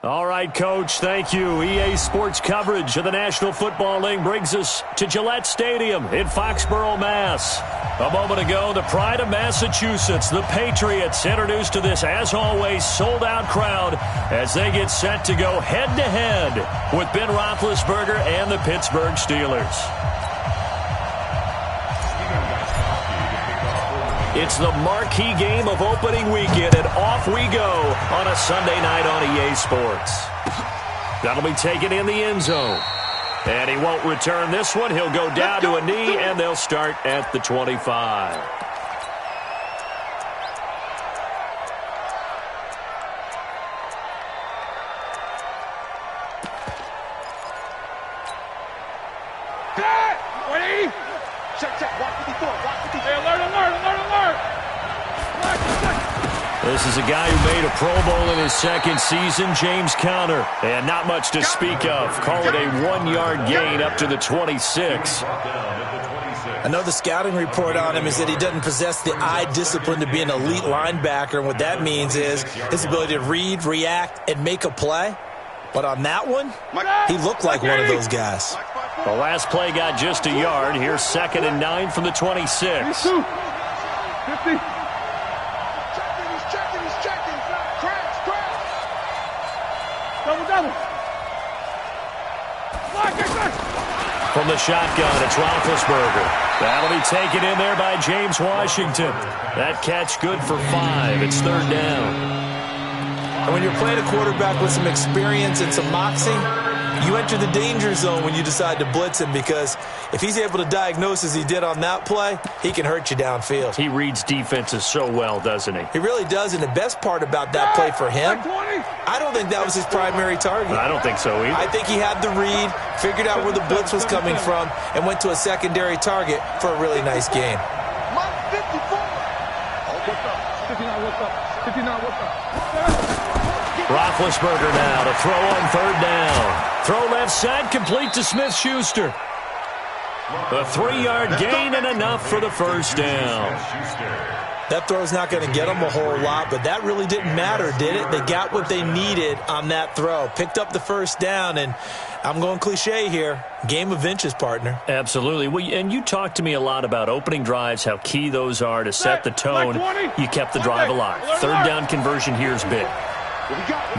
All right, Coach, thank you. EA Sports coverage of the National Football League brings us to Gillette Stadium in Foxborough, Mass. A moment ago, the pride of Massachusetts, the Patriots, introduced to this, as always, sold-out crowd as they get set to go head-to-head with Ben Roethlisberger and the Pittsburgh Steelers. It's the marquee game of opening weekend, and off we go on a Sunday night on EA Sports. That'll be taken in the end zone. And he won't return this one. He'll go down to a knee, and they'll start at the 25. This is a guy who made a Pro Bowl in his second season, James Conner. And not much to speak of. Call it a 1-yard gain up to the 26. I know the scouting report on him is that he doesn't possess the eye discipline to be an elite linebacker. And what that means is his ability to read, react, and make a play. But on that one, he looked like one of those guys. The last play got just a yard. Here's 2nd and 9 from the 26. 50. From the shotgun, it's Roethlisberger. That'll be taken in there by James Washington. That catch good for 5. It's 3rd down. And when you're playing a quarterback with some experience and some moxie, you enter the danger zone when you decide to blitz him, because if he's able to diagnose as he did on that play, he can hurt you downfield. He reads defenses so well, doesn't he? He really does, and the best part about that play for him, I don't think that was his primary target. I don't think so either. I think he had the read, figured out where the blitz was coming from, and went to a secondary target for a really nice gain. Roethlisberger now to throw on 3rd down. Throw left side, complete to Smith-Schuster. A 3-yard gain and enough for the 1st down. That throw's not going to get them a whole lot, but that really didn't matter, did it? They got what they needed on that throw. Picked up the 1st down, and I'm going cliche here. Game of inches, partner. Absolutely. Well, and you talked to me a lot about opening drives, how key those are to set the tone. You kept the drive alive. 3rd down conversion here is big.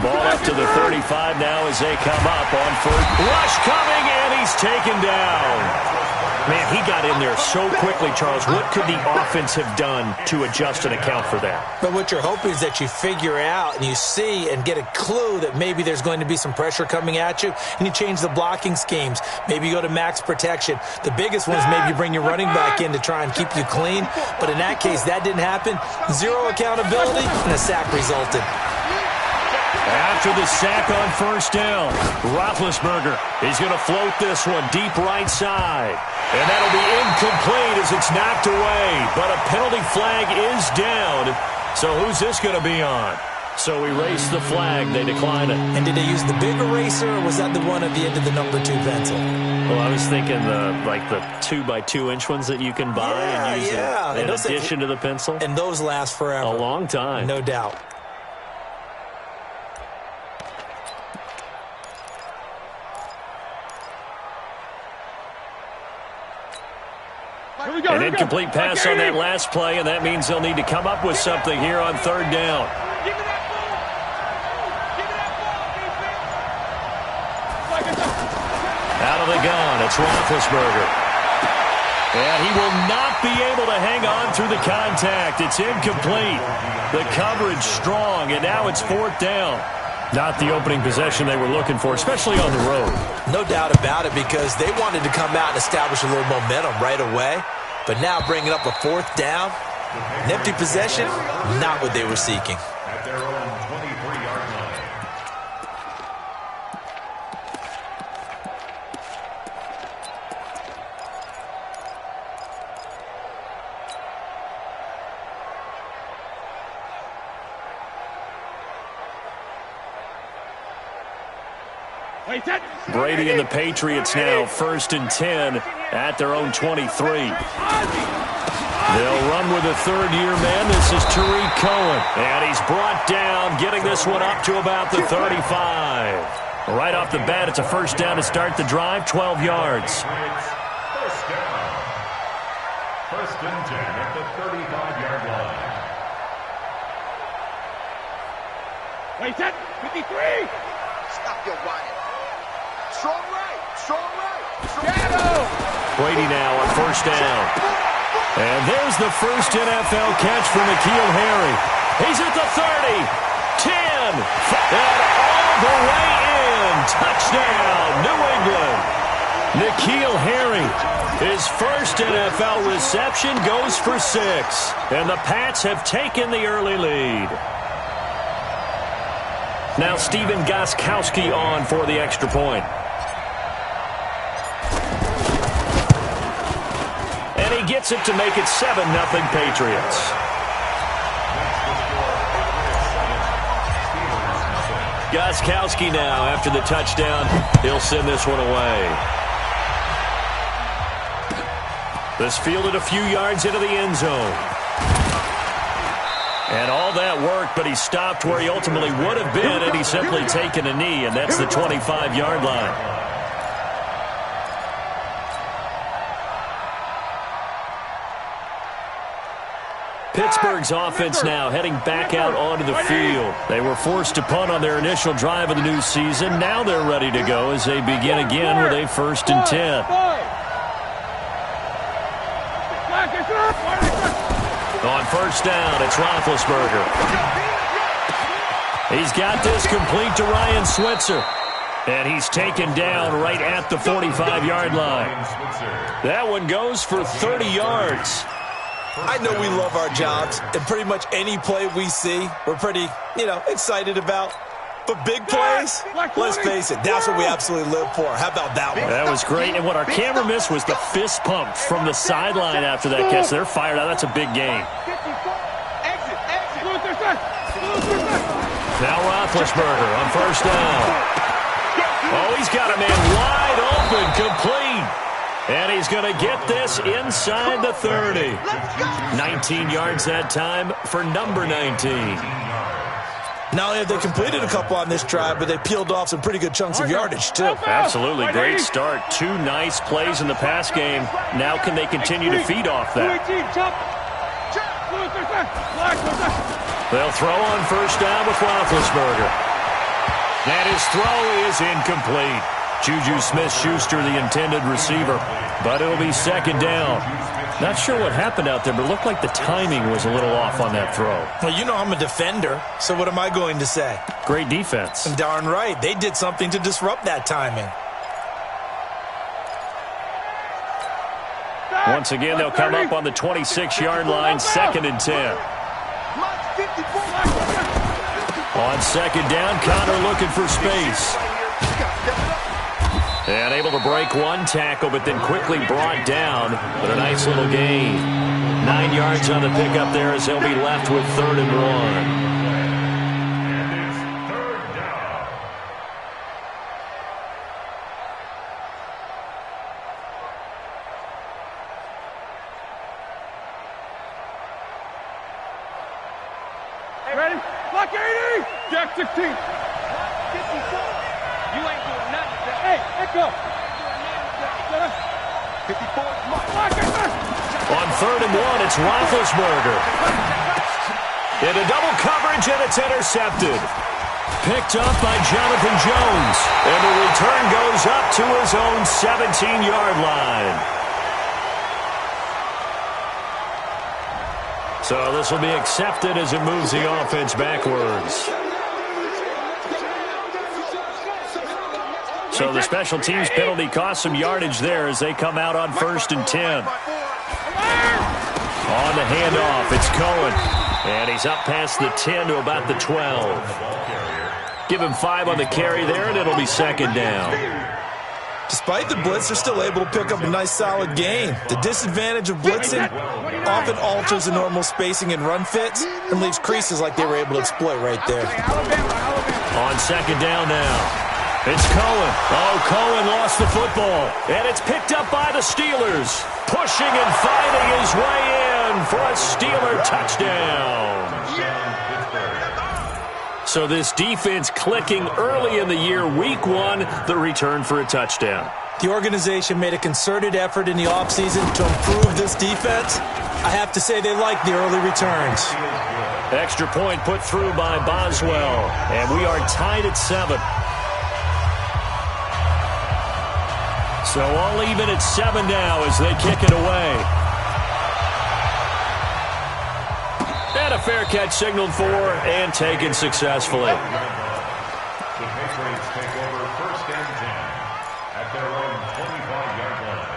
Ball up to the 35 now as they come up on 1st. Rush coming, and he's taken down. Man, he got in there so quickly, Charles. What could the offense have done to adjust and account for that? But what you're hoping is that you figure out and you see and get a clue that maybe there's going to be some pressure coming at you, and you change the blocking schemes. Maybe you go to max protection. The biggest one is maybe you bring your running back in to try and keep you clean. But in that case, that didn't happen. 0 accountability, and a sack resulted. After the sack on 1st down, Roethlisberger is going to float this one deep right side. And that'll be incomplete as it's knocked away. But a penalty flag is down. So who's this going to be on? So erase the flag. They decline it. And did they use the big eraser, or was that the one at the end of the number 2 pencil? Well, I was thinking the 2x2-inch ones that you can buy and use in addition to the pencil. And those last forever. A long time. No doubt. An incomplete pass on that last play, and that means they'll need to come up with something here on 3rd down. Out of the gun, it's Roethlisberger. And he will not be able to hang on through the contact. It's incomplete. The coverage strong, and now it's 4th down. Not the opening possession they were looking for, especially on the road. No doubt about it, because they wanted to come out and establish a little momentum right away. But now bringing up a 4th down, an empty possession, not what they were seeking. At their own 23-yard line. Brady and the Patriots now 1st and 10 at their own 23. They'll run with a third-year man. This is Tariq Cohen. And he's brought down, getting this one up to about the 35. Right off the bat, it's a first down to start the drive, 12 yards. First down. First and 10 at the 35-yard line. Wait, set. 53. Stop your whining. Strong right. Strong right. Shadow. Brady now on first down. And there's the first NFL catch for N'Keal Harry. He's at the 30, 10, and all the way in. Touchdown, New England. N'Keal Harry, his first NFL reception, goes for 6. And the Pats have taken the early lead. Now Stephen Gostkowski on for the extra point. And he gets it to make it 7-0 Patriots. Gostkowski now after the touchdown. He'll send this one away. This fielded a few yards into the end zone. And all that work, but he stopped where he ultimately would have been had he simply taken a knee, and that's the 25-yard line. Pittsburgh's offense now heading back out onto the field. They were forced to punt on their initial drive of the new season. Now they're ready to go as they begin again with a first and 10. On first down, it's Roethlisberger. He's got this complete to Ryan Switzer. And he's taken down right at the 45-yard line. That one goes for 30 yards. I know we love our jobs, and pretty much any play we see, we're pretty, excited about. But big plays, let's face it, that's what we absolutely live for. How about that one? That was great, and what our camera missed was the fist pump from the sideline after that catch. They're fired out. That's a big game. Now Roethlisberger on first down. Oh, he's got a man wide open, complete. And he's going to get this inside the 30. 19 yards that time for number 19. Not only have they completed a couple on this drive, but they peeled off some pretty good chunks of yardage, too. Absolutely. Great start. 2 nice plays in the pass game. Now can they continue to feed off that? They'll throw on first down with Roethlisberger. And his throw is incomplete. Juju Smith-Schuster, the intended receiver. But it'll be second down. Not sure what happened out there, but it looked like the timing was a little off on that throw. Well, I'm a defender, so what am I going to say? Great defense. And darn right. They did something to disrupt that timing. Once again, they'll come up on the 26-yard line, second and 10. On second down, Connor looking for space. And able to break one tackle, but then quickly brought down with a nice little gain. 9 yards on the pickup there as they'll be left with 3rd and 1. Ready? Block 80! Jack 16. 54. You ain't doing nothing. Hey, echo. 54. On 3rd and 1, it's Roethlisberger. Into double coverage, and it's intercepted. Picked up by Jonathan Jones. And the return goes up to his own 17-yard line. So this will be accepted as it moves the offense backwards. So the special teams penalty cost some yardage there as they come out on 1st and 10. On the handoff, it's Cohen. And he's up past the 10 to about the 12. Give him 5 on the carry there, and it'll be second down. Despite the blitz, they're still able to pick up a nice, solid gain. The disadvantage of blitzing often alters the normal spacing and run fits and leaves creases like they were able to exploit right there. On second down now, it's Cohen. Oh, Cohen lost the football, and it's picked up by the Steelers. Pushing and fighting his way in. Wilson for a Steeler touchdown. So this defense clicking early in the year, week one, the return for a touchdown. The organization made a concerted effort in the offseason to improve this defense. I have to say they like the early returns. Extra point put through by Boswell, and we are tied at 7. So all even at 7 now as they kick it away. And a fair catch signaled for and taken successfully. The Patriots take over 1st and 10 at their own 25-yard line.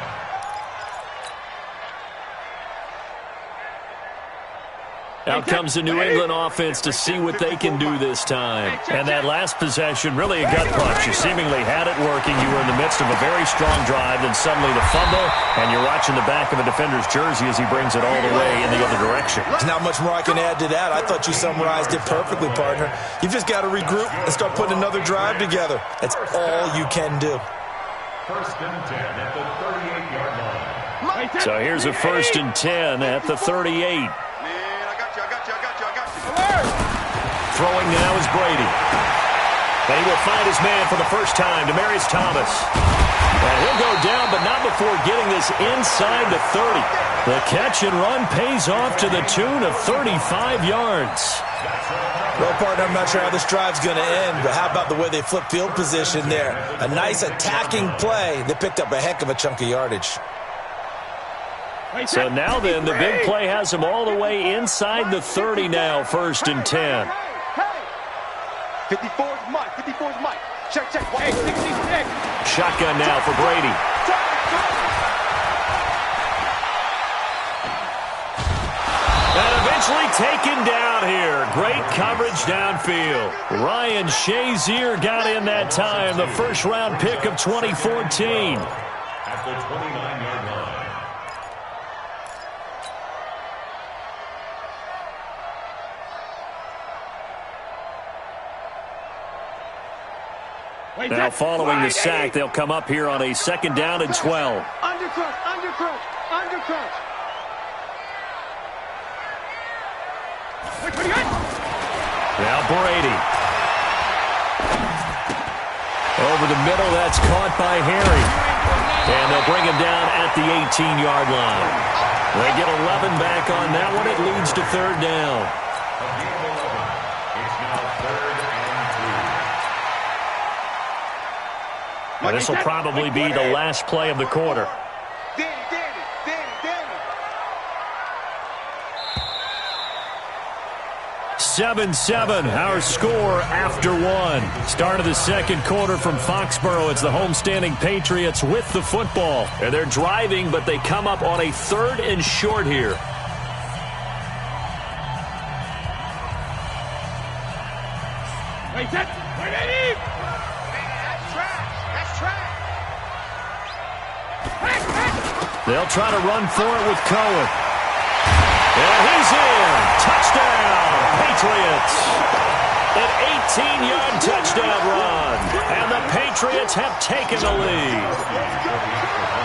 Out comes the New England offense to see what they can do this time. And that last possession, really a gut punch. You seemingly had it working. You were in the midst of a very strong drive, then suddenly the fumble, and you're watching the back of a defender's jersey as he brings it all the way in the other direction. There's not much more I can add to that. I thought you summarized it perfectly, partner. You've just got to regroup and start putting another drive together. That's all you can do. 1st and 10 at the 38-yard line. So here's a 1st and 10 at the 38. Throwing now is Brady. And he will find his man for the first time, Demaryius Thomas. And he'll go down, but not before getting this inside the 30. The catch and run pays off to the tune of 35 yards. Well, partner, I'm not sure how this drive's going to end, but how about the way they flip field position there? A nice attacking play. They picked up a heck of a chunk of yardage. So now then, the big play has him all the way inside the 30 now, 1st and 10. 54's Mike. 54's Mike. Check. Hey, 66. Shotgun now for Brady. And eventually taken down here. Great coverage downfield. Ryan Shazier got in that time, the first-round pick of 2014. At the 29-yard line. Now following the sack, they'll come up here on a 2nd down and 12. Undercrunch. Now Brady. Over the middle, that's caught by Harry. And they'll bring him down at the 18-yard line. They get 11 back on that one. It leads to 3rd down. And this will probably be the last play of the quarter. 7-7, our score after 1. Start of the 2nd quarter from Foxborough. It's the homestanding Patriots with the football. And they're driving, but they come up on a 3rd and short here. They'll try to run for it with Cohen. And he's in. Touchdown, Patriots. An 18-yard touchdown run. And the Patriots have taken the lead.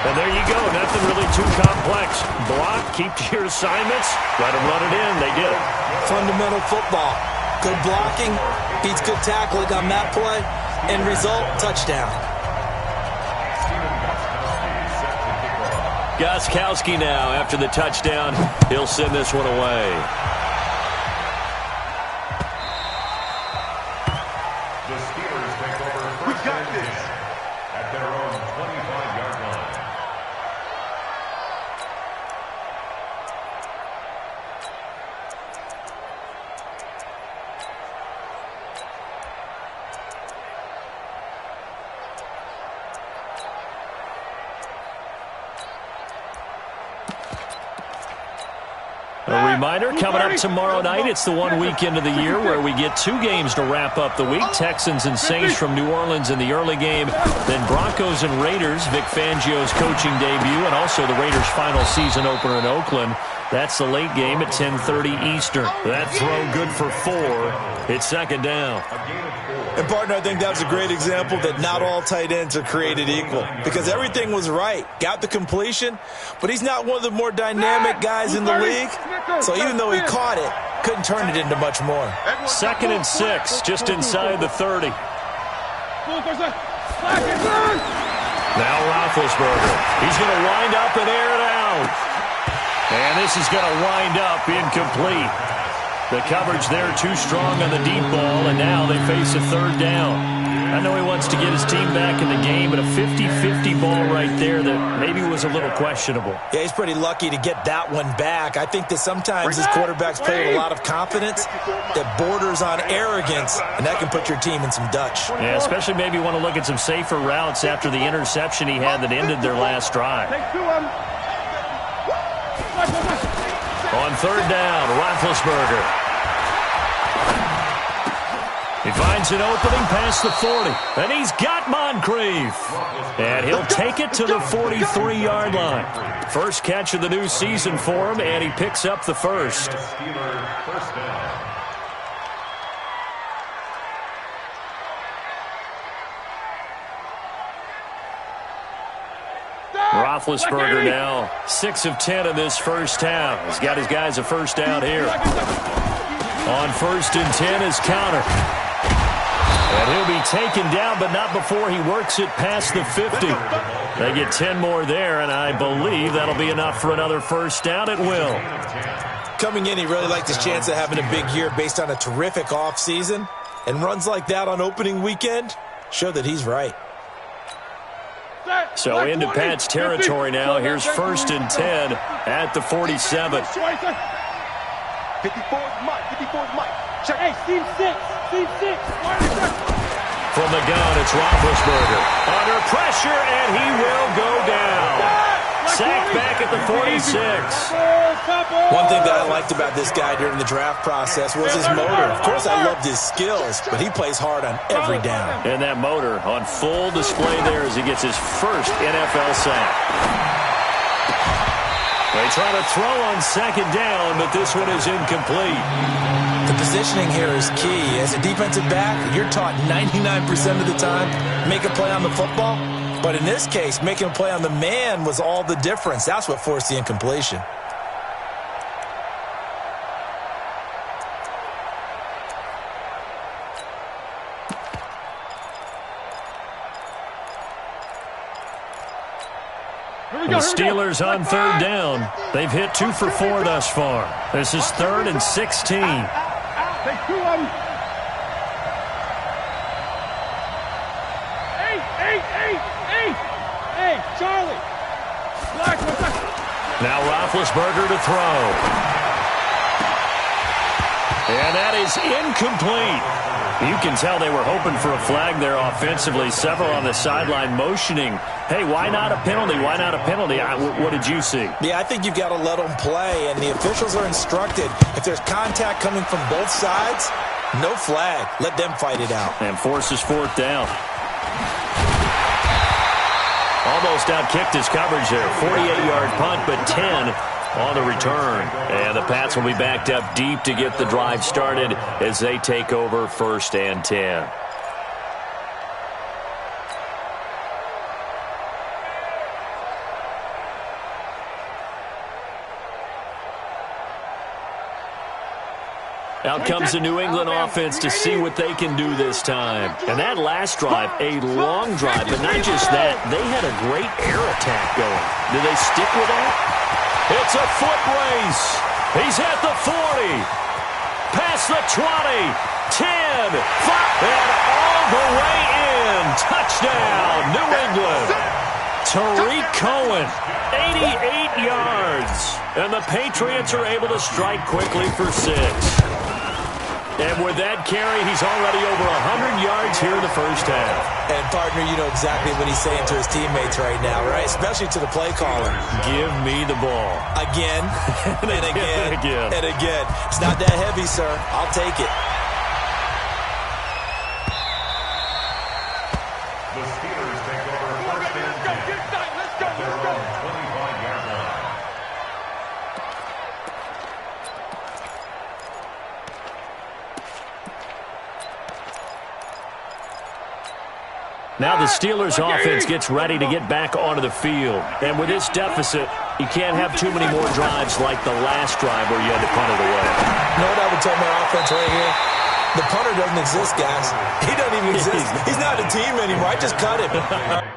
And there you go. Nothing really too complex. Block, keep to your assignments. Let them run it in. They did it. Fundamental football. Good blocking beats good tackling on that play. End result, touchdown. Gostkowski now, after the touchdown, he'll send this one away. The Steelers take over 1st and 10 at their own 25-yard line. A reminder, coming up tomorrow night, it's the one weekend of the year where we get 2 games to wrap up the week. Texans and Saints from New Orleans in the early game. Then Broncos and Raiders, Vic Fangio's coaching debut, and also the Raiders' final season opener in Oakland. That's the late game at 10:30 Eastern. That throw good for 4. It's second down. And, partner, I think that's a great example that not all tight ends are created equal because everything was right. Got the completion, but he's not one of the more dynamic guys in the league. So even though he caught it, couldn't turn it into much more. Second and 6, just inside the 30. Now Roethlisberger. He's going to wind up and air it out. And this is going to wind up incomplete. The coverage there too strong on the deep ball, and now they face a third down. I know he wants to get his team back in the game, but a 50-50 ball right there that maybe was a little questionable. Yeah, he's pretty lucky to get that one back. I think that sometimes his quarterbacks play with a lot of confidence that borders on arrogance, and that can put your team in some Dutch. Yeah, especially maybe you want to look at some safer routes after the interception he had that ended their last drive. On third down, Roethlisberger. He finds an opening past the 40, and he's got Moncrief. And he'll take it to the 43-yard line. First catch of the new season for him, and he picks up the first. Roethlisberger now 6 of 10 in this first half. He's got his guys a first down here. On first and 10 is counter. And he'll be taken down, but not before he works it past the 50. They get 10 more there, and I believe that'll be enough for another first down. It will. Coming in, he really liked his chance of having a big year based on a terrific offseason. And runs like that on opening weekend show that he's right. So into Pat's territory now. Here's first and 10 at the 47. 54's Mike. 54's Mike. Check. Hey, Steve 6. Steve 6. From the gun, it's Roethlisberger. Under pressure, and he will go down. Sacked back at the 46. One thing that I liked about this guy during the draft process was his motor. Of course, I loved his skills, but he plays hard on every down. And that motor on full display there as he gets his first NFL sack. They try to throw on second down, but this one is incomplete. The positioning here is key. As a defensive back, you're taught 99% of the time, make a play on the football. But in this case, making a play on the man was all the difference. That's what forced the incompletion. The Steelers on third down. They've hit 2 for 4 thus far. This is 3rd and 16. Take 2 of them. 8. Hey, Charlie. Black. Now Roethlisberger to throw. And that is incomplete. You can tell they were hoping for a flag there offensively. Several on the sideline motioning. Hey, why not a penalty? Why not a penalty? What did you see? Yeah, I think you've got to let them play, and the officials are instructed. If there's contact coming from both sides, no flag. Let them fight it out. And forces 4th down. Almost outkicked his coverage there. 48-yard punt, but 10 on the return. And the Pats will be backed up deep to get the drive started as they take over 1st and 10. Out comes the New England offense to see what they can do this time. And that last drive, a long drive, but not just that. They had a great air attack going. Do they stick with that? It's a foot race. He's at the 40. Past the 20. 10. 5. And all the way in. Touchdown, New England. Tariq Cohen, 88 yards. And the Patriots are able to strike quickly for 6. And with that carry, he's already over 100 yards here in the first half. And, partner, you know exactly what he's saying to his teammates right now, right? Especially to the play caller. Give me the ball. Again, and again, again. and again. It's not that heavy, sir. I'll take it. The Steelers take over 1st and 10 at their own 25-yard line. Now the Steelers offense gets ready to get back onto the field. And with this deficit, you can't have too many more drives like the last drive where you had to punt it away. You know what I would tell my offense right here? The punter doesn't exist, guys. He doesn't even exist. He's not a team anymore. I just cut him.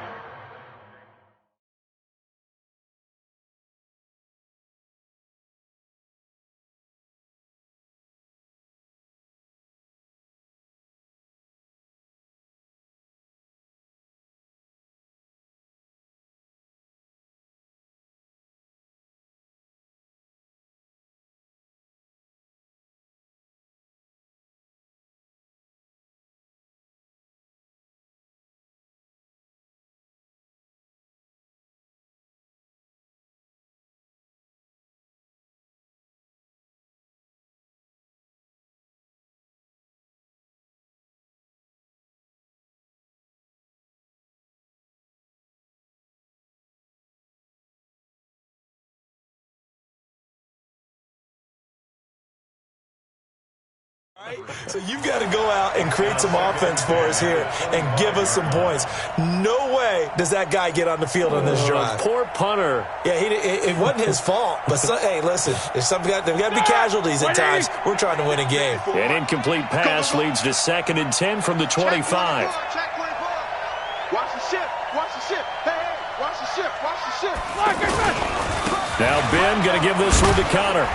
Right? So you've got to go out and create some offense for us here and give us some points. No way does that guy get on the field on this drive. Poor punter. Yeah, it wasn't his fault. But, hey, listen, there's got to be casualties at times. We're trying to win a game. An incomplete pass leads to 2nd and 10 from the 25. Watch the shift. Watch the shift. Hey, watch the shift. Watch the shift. Now Ben going to give this one to Connor.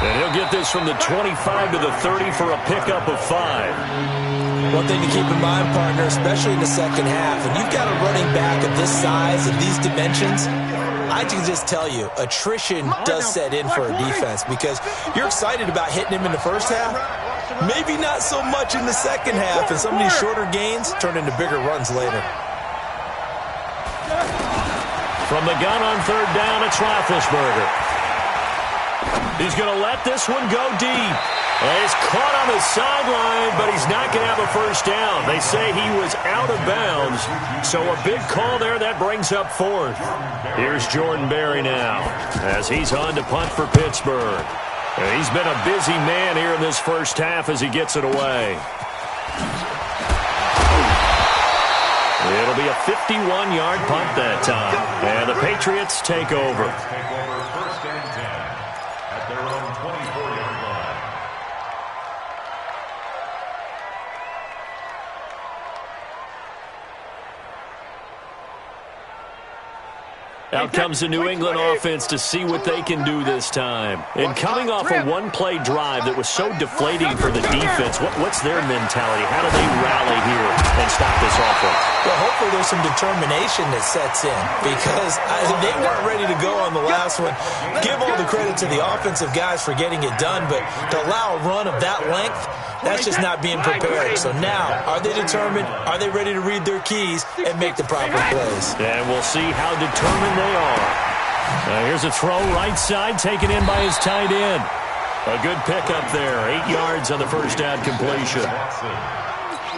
And he'll get this from the 25 to the 30 for a pickup of 5. One thing to keep in mind, partner, especially in the second half, and you've got a running back of this size and these dimensions, I can just tell you, attrition does set in for a defense because you're excited about hitting him in the first half. Maybe not so much in the second half, and some of these shorter gains turn into bigger runs later. From the gun on 3rd down, it's Roethlisberger. He's going to let this one go deep. And he's caught on the sideline, but he's not going to have a first down. They say he was out of bounds, so a big call there that brings up 4th. Here's Jordan Berry now as he's on to punt for Pittsburgh. And he's been a busy man here in this first half as he gets it away. It'll be a 51-yard punt that time. And the Patriots take over. First and 10 at their own 24-yard line. Out comes the New England offense to see what they can do this time. And coming off a one-play drive that was so deflating for the defense, what's their mentality? How do they rally here and stop this offense? Well, hopefully there's some determination that sets in because they weren't ready to go on the last one. Give all the credit to the offensive guys for getting it done, but to allow a run of that length, that's just not being prepared. So now, are they determined? Are they ready to read their keys and make the proper plays? And we'll see how determined they are. Here's a throw right side taken in by his tight end. A good pickup there. 8 yards on the first down completion.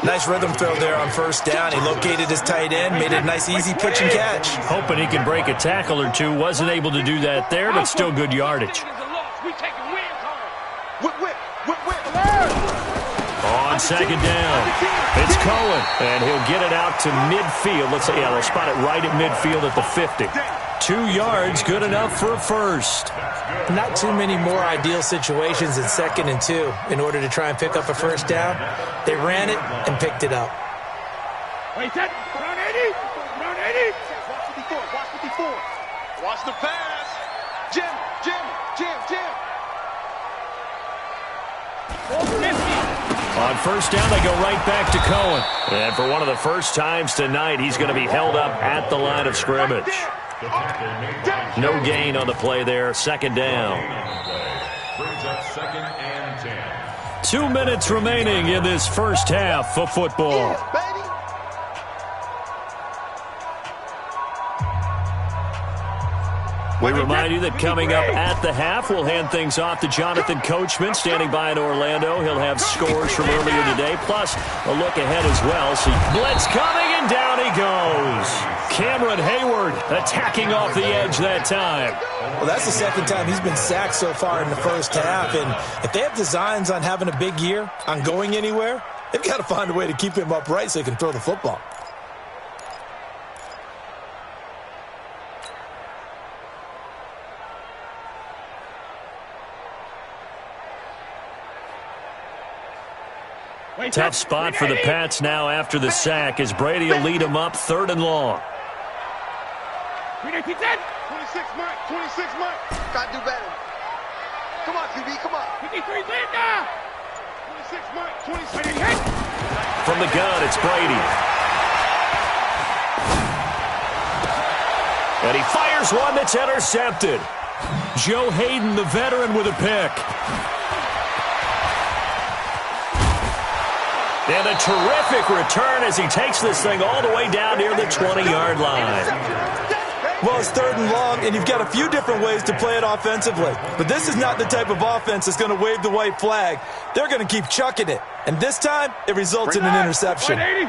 Nice rhythm throw there on first down. He located his tight end, made it a nice easy pitch and catch. Hoping he can break a tackle or two. Wasn't able to do that there, but still good yardage. On second down, it's Cohen, and he'll get it out to midfield. They'll spot it right at midfield at the 50. 2 yards, good enough for a first. Not too many more ideal situations in 2nd and 2 in order to try and pick up a first down. They ran it and picked it up. Wait, that around 80. Around 80. Watch the before. Watch the pass. Jim. On first down, they go right back to Cohen. And for one of the first times tonight, he's going to be held up at the line of scrimmage. No gain on the play there. Second down. Brings up 2nd and 10. 2 minutes remaining in this first half of football. We remind you that coming up at the half, we'll hand things off to Jonathan Coachman, standing by in Orlando. He'll have scores from earlier today, plus a look ahead as well. See, blitz coming, and down he goes. Cameron Hayward attacking off the edge that time. Well, that's the second time he's been sacked so far in the first half, and if they have designs on having a big year, on going anywhere, they've got to find a way to keep him upright so he can throw the football. Tough spot for the Pats now after the sack as Brady will lead them up 3rd and long. 26, Mike. 26, Mike. Gotta do better. Come on, QB. Come on. 53, Linda. 26, Mike. 26. From the gun, it's Brady. And he fires one that's intercepted. Joe Hayden, the veteran, with a pick. And a terrific return as he takes this thing all the way down near the 20-yard line. Well, it's 3rd and long, and you've got a few different ways to play it offensively. But this is not the type of offense that's going to wave the white flag. They're going to keep chucking it. And this time, it results in an interception. 180.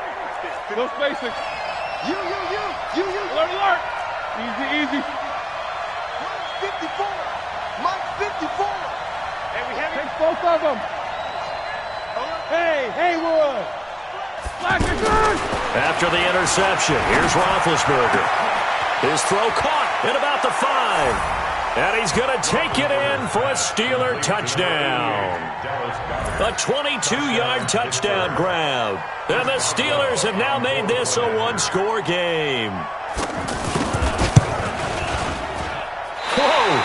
Those basics. You. Alert. Easy. Mike 54. Mike 54. Hey, we have it. Take both of them. Hey, Haywood. Flash is good. After the interception, here's Roethlisberger. His throw caught at about the 5. And he's going to take it in for a Steeler touchdown. A 22-yard touchdown grab. And the Steelers have now made this a 1-score game. Whoa!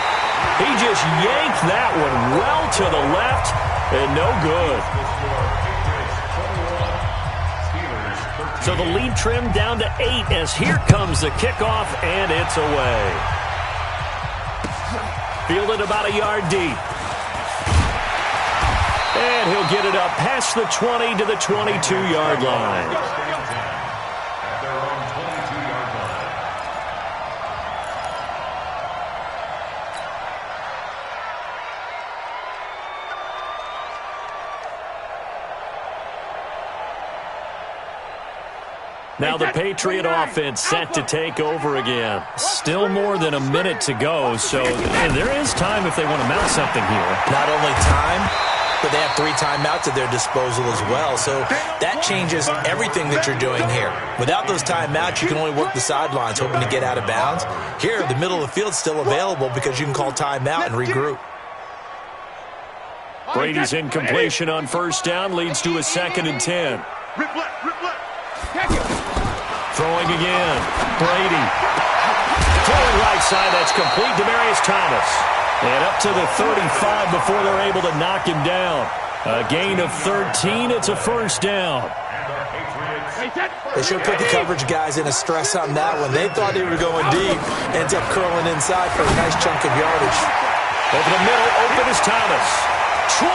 He just yanked that one well to the left and no good. So the lead trimmed down to 8 as here comes the kickoff, and it's away. Fielded about a yard deep. And he'll get it up past the 20 to the 22-yard line. Now the Patriot offense set to take over again. Still more than a minute to go, so there is time if they want to mount something here. Not only time, but they have 3 timeouts at their disposal as well. So that changes everything that you're doing here. Without those timeouts, you can only work the sidelines, hoping to get out of bounds. Here, the middle of the field's still available because you can call timeout and regroup. Brady's incompletion on 1st down leads to a 2nd and 10. Rip left. Throwing again. Brady. Throwing right side. That's complete. Demaryius Thomas. And up to the 35 before they're able to knock him down. A gain of 13. It's a 1st down. They should put the coverage guys in a stress on that one. They thought they were going deep. Ends up curling inside for a nice chunk of yardage. Over the middle. Open is Thomas. 20.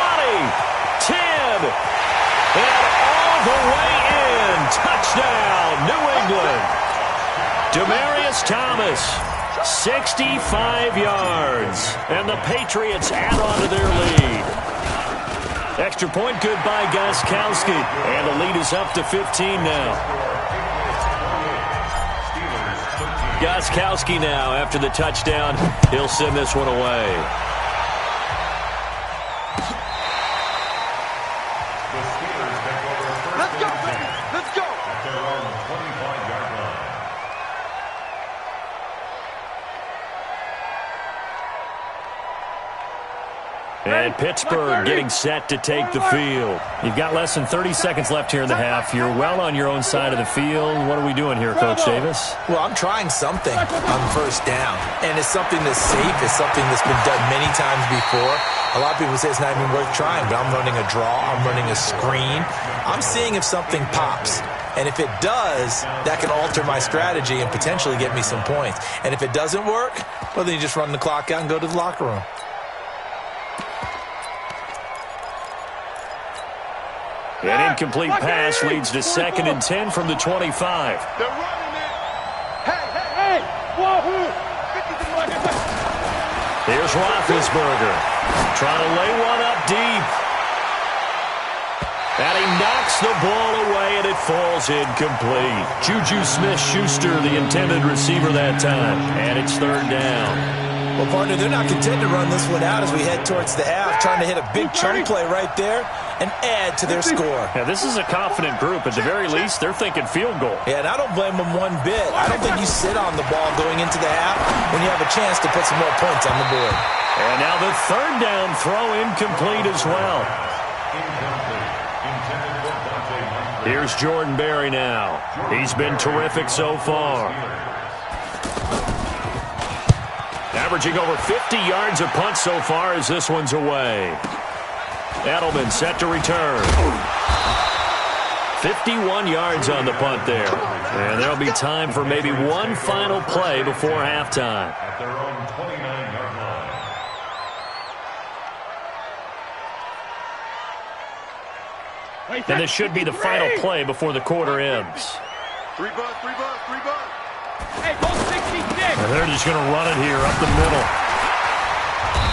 10. And all the way in. Touchdown, New England. Demaryius Thomas, 65 yards. And the Patriots add on to their lead. Extra point good by Gostkowski. And the lead is up to 15 now. Gostkowski now, after the touchdown, he'll send this one away. And Pittsburgh getting set to take the field. You've got less than 30 seconds left here in the half. You're well on your own side of the field. What are we doing here, Coach Davis? Well, I'm trying something on 1st down. And it's something that's safe. It's something that's been done many times before. A lot of people say it's not even worth trying, but I'm running a draw. I'm running a screen. I'm seeing if something pops. And if it does, that can alter my strategy and potentially get me some points. And if it doesn't work, well, then you just run the clock out and go to the locker room. An incomplete pass leads to 2nd and 10 from the 25. They're running it. Hey. Whoa. Here's Roethlisberger. Trying to lay one up deep. And he knocks the ball away, and it falls incomplete. Juju Smith-Schuster, the intended receiver that time. And it's 3rd down. Well, partner, they're not content to run this one out as we head towards the half, trying to hit a big chunk play right there and add to their score. Yeah, this is a confident group. At the very least, they're thinking field goal. Yeah, and I don't blame them one bit. I don't think you sit on the ball going into the half when you have a chance to put some more points on the board. And now the 3rd down throw incomplete as well. Here's Jordan Berry now. He's been terrific so far. Averaging over 50 yards a punt so far as this one's away. Edelman set to return. 51 yards on the punt there. And there'll be time for maybe one final play before halftime. At their own 29-yard line. And this should be the final play before the quarter ends. 3 bucks, 3 bucks, 3 bucks. Hey, go 66. And they're just going to run it here up the middle.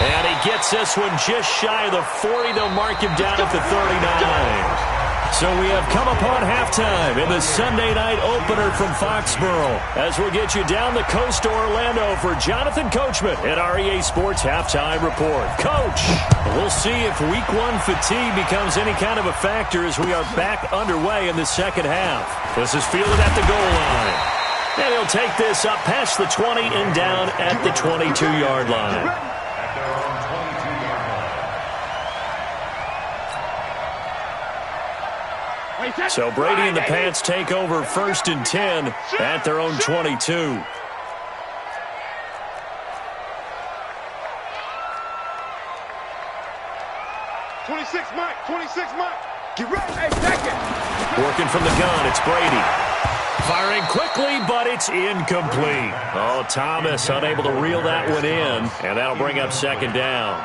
And he gets this one just shy of the 40. They'll mark him down at the 39. So we have come upon halftime in the Sunday night opener from Foxborough as we'll get you down the coast to Orlando for Jonathan Coachman at our EA Sports Halftime Report. Coach, we'll see if Week 1 fatigue becomes any kind of a factor as we are back underway in the second half. This is fielded at the goal line. And he'll take this up past the 20 and down at the 22-yard line. At their own 22-yard line. So Brady and the Pats take over 1st and 10 at their own 22. Mike, 26 Mike. Get ready. Hey, second. Working from the gun, it's Brady. Firing quickly, but it's incomplete. Oh, Thomas unable to reel that one in, and that'll bring up 2nd down.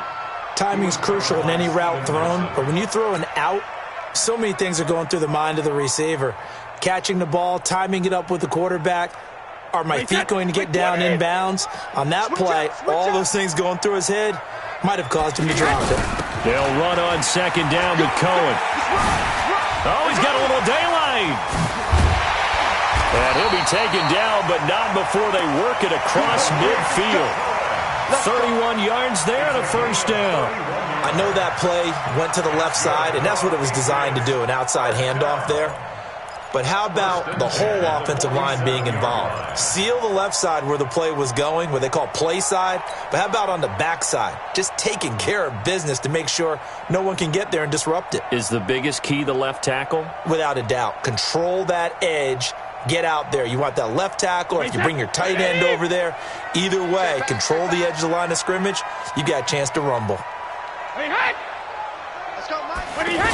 Timing's crucial in any route thrown, but when you throw an out, so many things are going through the mind of the receiver. Catching the ball, timing it up with the quarterback. Are my feet going to get down inbounds? On that play, all those things going through his head might have caused him to drop it. They'll run on 2nd down with Cohen. Oh, he's got a little daylight. And he'll be taken down, but not before they work it across midfield. 31 yards there and a 1st down. I know that play went to the left side, and that's what it was designed to do, an outside handoff there. But how about the whole offensive line being involved? Seal the left side where the play was going, what they call play side. But how about on the back side? Just taking care of business to make sure no one can get there and disrupt it. Is the biggest key the left tackle? Without a doubt. Control that edge. Get out there. You want that left tackle, or if you bring your tight end over there, either way, control the edge of the line of scrimmage, you got a chance to rumble. Hey, hey! Let's go, Mike. What do you hit?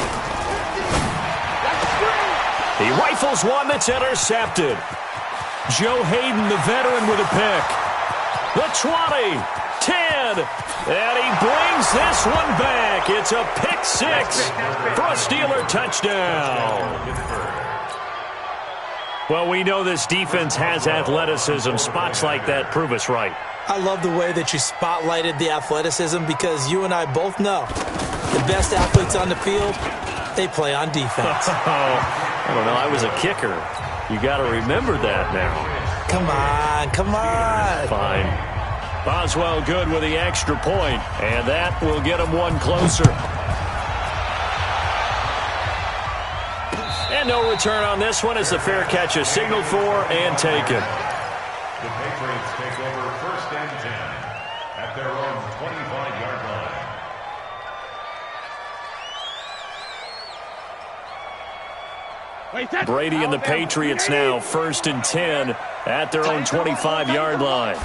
He rifles one that's intercepted. Joe Hayden, the veteran, with a pick. The 20, 10, and he brings this one back. It's a pick 6 for a Steeler touchdown. Well, we know this defense has athleticism. Spots like that prove us right. I love the way that you spotlighted the athleticism because you and I both know the best athletes on the field, they play on defense. I don't know. I was a kicker. You got to remember that now. Come on, come on. Fine. Boswell good with the extra point, and that will get him one closer. And no return on this one as the fair catch is signaled for and taken. The Patriots take over 1st and 10 at their own 25-yard line. Brady and the Patriots now 1st and 10 at their own 25-yard line.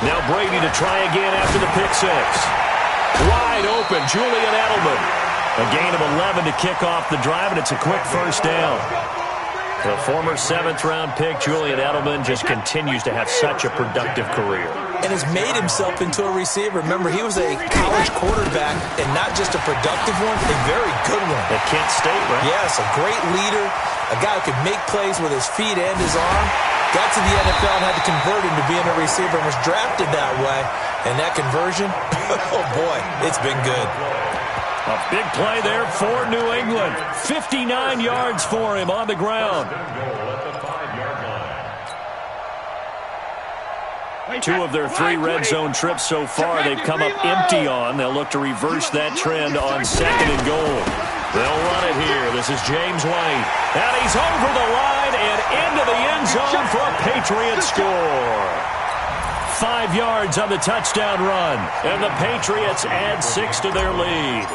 Now Brady to try again after the pick 6. Wide open, Julian Edelman. A gain of 11 to kick off the drive, and it's a quick 1st down. The former 7th-round pick, Julian Edelman, just continues to have such a productive career. And has made himself into a receiver. Remember, he was a college quarterback, and not just a productive one, a very good one. At Kent State, right? Yes, a great leader, a guy who could make plays with his feet and his arm. Got to the NFL and had to convert him to being a receiver and was drafted that way. And that conversion, oh boy, it's been good. A big play there for New England. 59 yards for him on the ground. 2 of their 3 red zone trips so far they've come up empty on. They'll look to reverse that trend on 2nd and goal. They'll run it here. This is James White. And he's over the line and into the end zone for a Patriot score. 5 yards on the touchdown run. And the Patriots add 6 to their lead.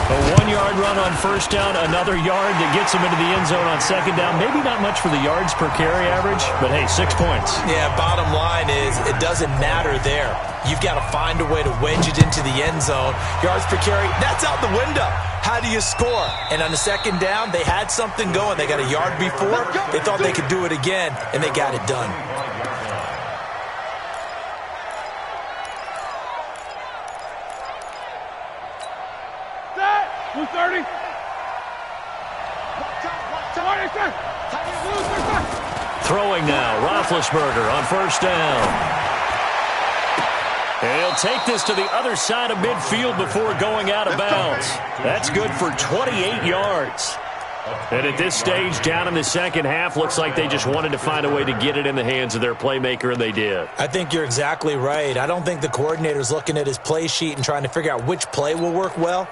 A 1-yard run on first down, another yard that gets him into the end zone on second down. Maybe not much for the yards per carry average, but hey, 6 points. Yeah, bottom line is it doesn't matter there. You've got to find a way to wedge it into the end zone. Yards per carry, that's out the window. How do you score? And on the second down, they had something going. They got a yard before. They thought they could do it again, and they got it done. Throwing now, Roethlisberger on first down. And he'll take this to the other side of midfield before going out of bounds. That's good for 28 yards. And at this stage, down in the second half, looks like they just wanted to find a way to get it in the hands of their playmaker, and they did. I think you're exactly right. I don't think the coordinator's looking at his play sheet and trying to figure out which play will work well.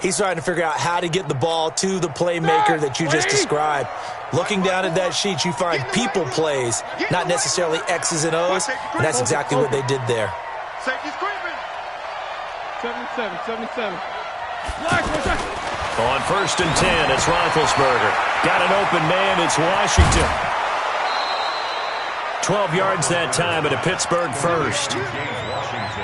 He's trying to figure out how to get the ball to the playmaker that you just described. Looking down at that sheet, you find people plays, not necessarily X's and O's, and that's exactly what they did there. 77. On first and 10, it's Roethlisberger. Got an open man, it's Washington. 12 yards that time at a Pittsburgh first.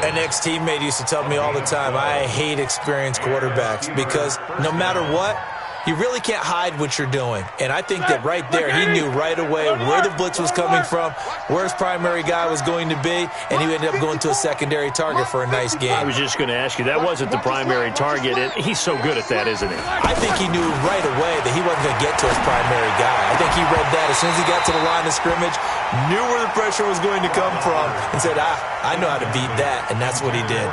An ex-teammate used to tell me all the time, I hate experienced quarterbacks because no matter what, you really can't hide what you're doing. And I think that right there, he knew right away where the blitz was coming from, where his primary guy was going to be, and he ended up going to a secondary target for a nice game. I was just going to ask you, that wasn't the primary target, and he's so good at that, isn't he? I think he knew right away that he wasn't going to get to his primary guy. I think he read that as soon as he got to the line of scrimmage, knew where the pressure was going to come from, and said, I know how to beat that, and that's what he did.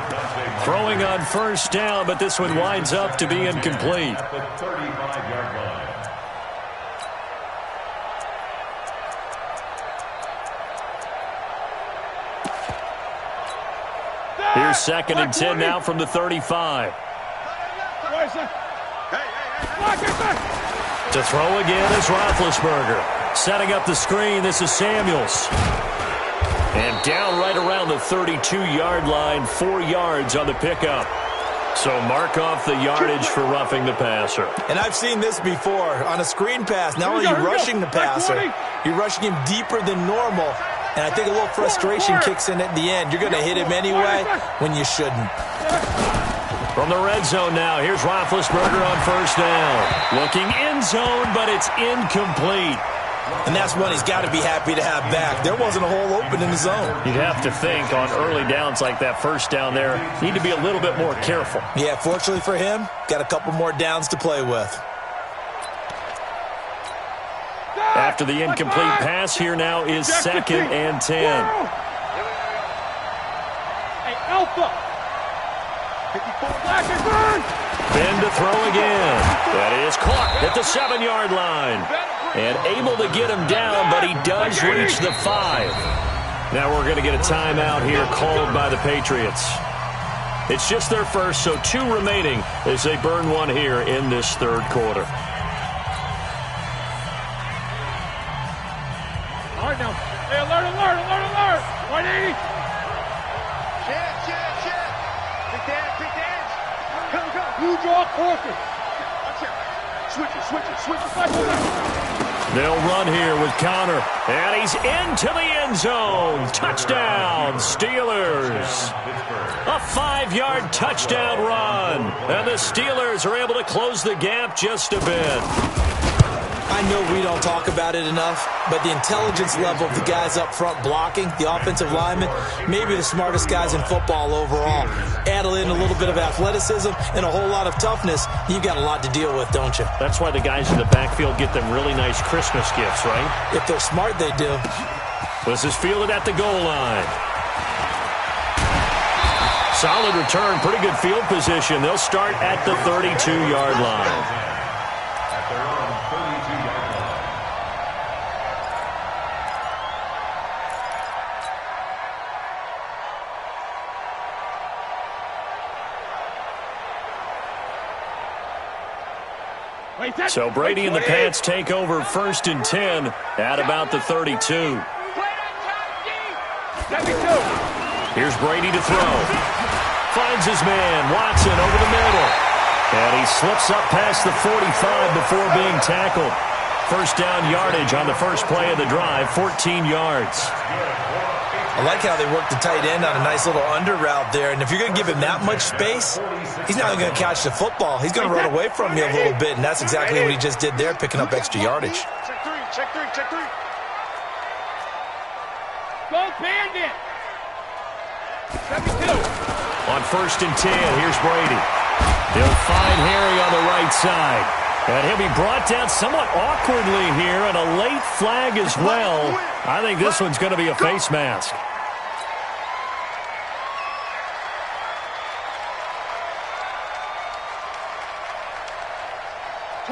Throwing on first down, but this one winds up to be incomplete. Here's second and 10 now from the 35. To throw again is Roethlisberger. Setting up the screen, this is Samuels. And down right around the 32-yard line, 4 yards on the pickup. So mark off the yardage for roughing the passer. And I've seen this before. On a screen pass, not only are you rushing the passer, you're rushing him deeper than normal. And I think a little frustration kicks in at the end. You're going to hit him anyway when you shouldn't. From the red zone now, here's Roethlisberger on first down. Looking end zone, but it's incomplete. And that's one he's got to be happy to have back. There wasn't a hole open in the zone. You'd have to think on early downs like that first down there, need to be a little bit more careful. Yeah, fortunately for him, got a couple more downs to play with. After the incomplete pass, here now is second and 10. Hey, Alpha. Ben to throw again. That is caught at the 7-yard line. And able to get him down, but he does reach the 5. Now we're going to get a timeout here called by the Patriots. It's just their first, so 2 remaining as they burn one here in this third quarter. All right now. Hey, alert. 180. Shit. Big dance. Come. You draw closer. Watch out. Switch it. They'll run here with Connor. And he's into the end zone. Touchdown, Steelers. A 5-yard touchdown run. And the Steelers are able to close the gap just a bit. I know we don't talk about it enough, but the intelligence level of the guys up front blocking, the offensive linemen, maybe the smartest guys in football overall. Add in a little bit of athleticism and a whole lot of toughness, you've got a lot to deal with, don't you? That's why the guys in the backfield get them really nice Christmas gifts, right? If they're smart, they do. This is fielded at the goal line. Solid return, pretty good field position. They'll start at the 32-yard line. So Brady and the Pats take over first and 10 at about the 32. Here's Brady to throw. Finds his man, Watson, over the middle. And he slips up past the 45 before being tackled. First down yardage on the first play of the drive, 14 yards. I like how they work the tight end on a nice little under route there. And if you're going to give him that much space, he's not going to catch the football. He's going to run away from you a little bit, and that's exactly what he just did there, picking up extra yardage. Check three, check three, check three. Go Bandit. 72. On first and 10, here's Brady. He'll find Harry on the right side. And he'll be brought down somewhat awkwardly here, and a late flag as well. I think this one's going to be a face mask.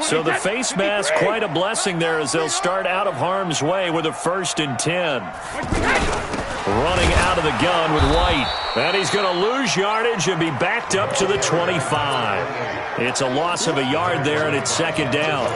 So the face mask, quite a blessing there as they'll start out of harm's way with a first and 10. Running out of the gun with White. And he's going to lose yardage and be backed up to the 25. It's a loss of a yard there, and it's second down.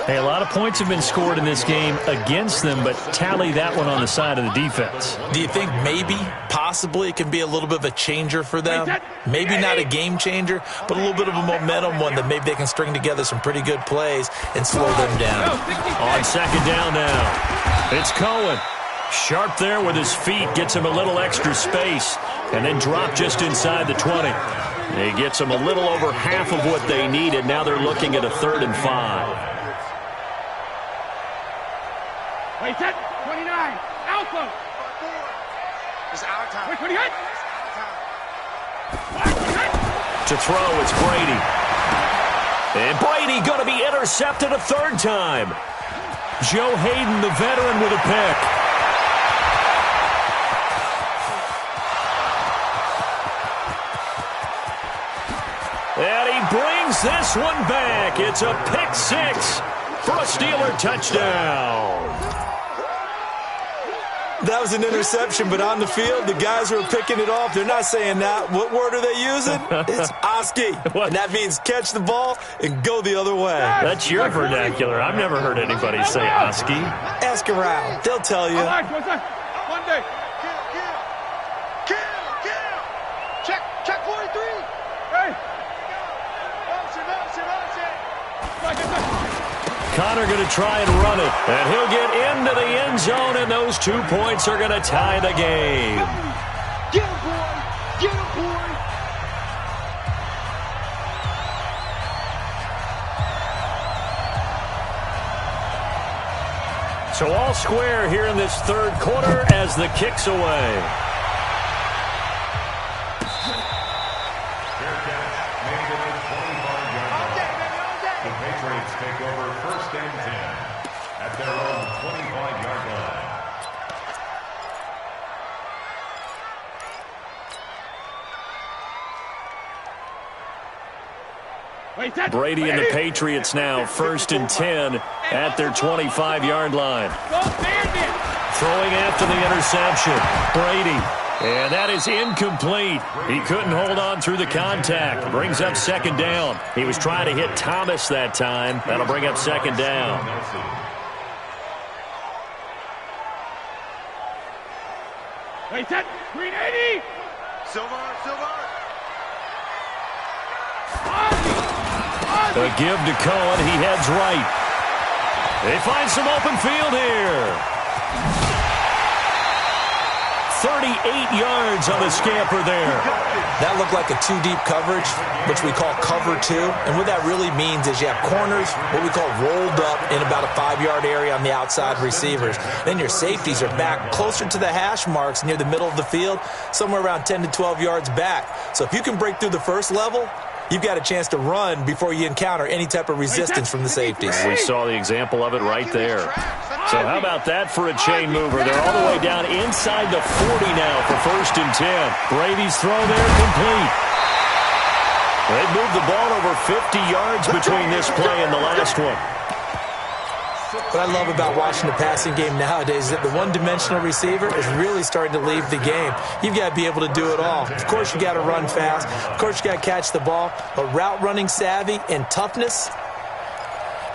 Hey, a lot of points have been scored in this game against them, but tally that one on the side of the defense. Do you think maybe, possibly, it can be a little bit of a changer for them? Maybe not a game changer, but a little bit of a momentum one that maybe they can string together some pretty good plays and slow them down. On second down now, it's Cohen. Sharp there with his feet, gets him a little extra space, and then drop just inside the 20. He gets them a little over half of what they needed. Now they're looking at a 3rd and 5. Wait, set. 29. Alpha. It's our time. Wait, 28. To throw, it's Brady. And Brady going to be intercepted a 3rd time. Joe Hayden, the veteran, with a pick. And he brings this one back. It's a pick 6 for a Steeler touchdown. That was an interception, but on the field, the guys who are picking it off, they're not saying that. What word are they using? It's Oski. And that means catch the ball and go the other way. That's your vernacular. I've never heard anybody say Oski. Ask around. They'll tell you. One day. Kill. Check 43. Hey. Connor going to try and run it. And he'll get into the end zone, and those 2 points are going to tie the game. Get him, boy. Get him, boy. So all square here in this 3rd quarter as the kick's away. The Patriots take over first and 10 at their own 25-yard line. Brady and the Patriots now first and 10 at their 25-yard line. Throwing after the interception. Brady. And that is incomplete. He couldn't hold on through the contact. Brings up second down. He was trying to hit Thomas that time. That'll bring up second down. Wait, set. 380. Silver. A give to Cohen. He heads right. They find some open field here. 38 yards on the scamper there. That looked like a 2-deep coverage, which we call cover 2. And what that really means is you have corners, what we call rolled up in about a 5-yard area on the outside receivers. Then your safeties are back closer to the hash marks near the middle of the field, somewhere around 10 to 12 yards back. So if you can break through the first level, you've got a chance to run before you encounter any type of resistance from the safeties. We saw the example of it right there. So how about that for a chain mover? They're all the way down inside the 40 now for first and 10. Brady's throw there complete. They moved the ball over 50 yards between this play and the last one. What I love about watching the passing game nowadays is that the one-dimensional receiver is really starting to leave the game. You've got to be able to do it all. Of course, you got to run fast. Of course, you got to catch the ball. But route running savvy and toughness,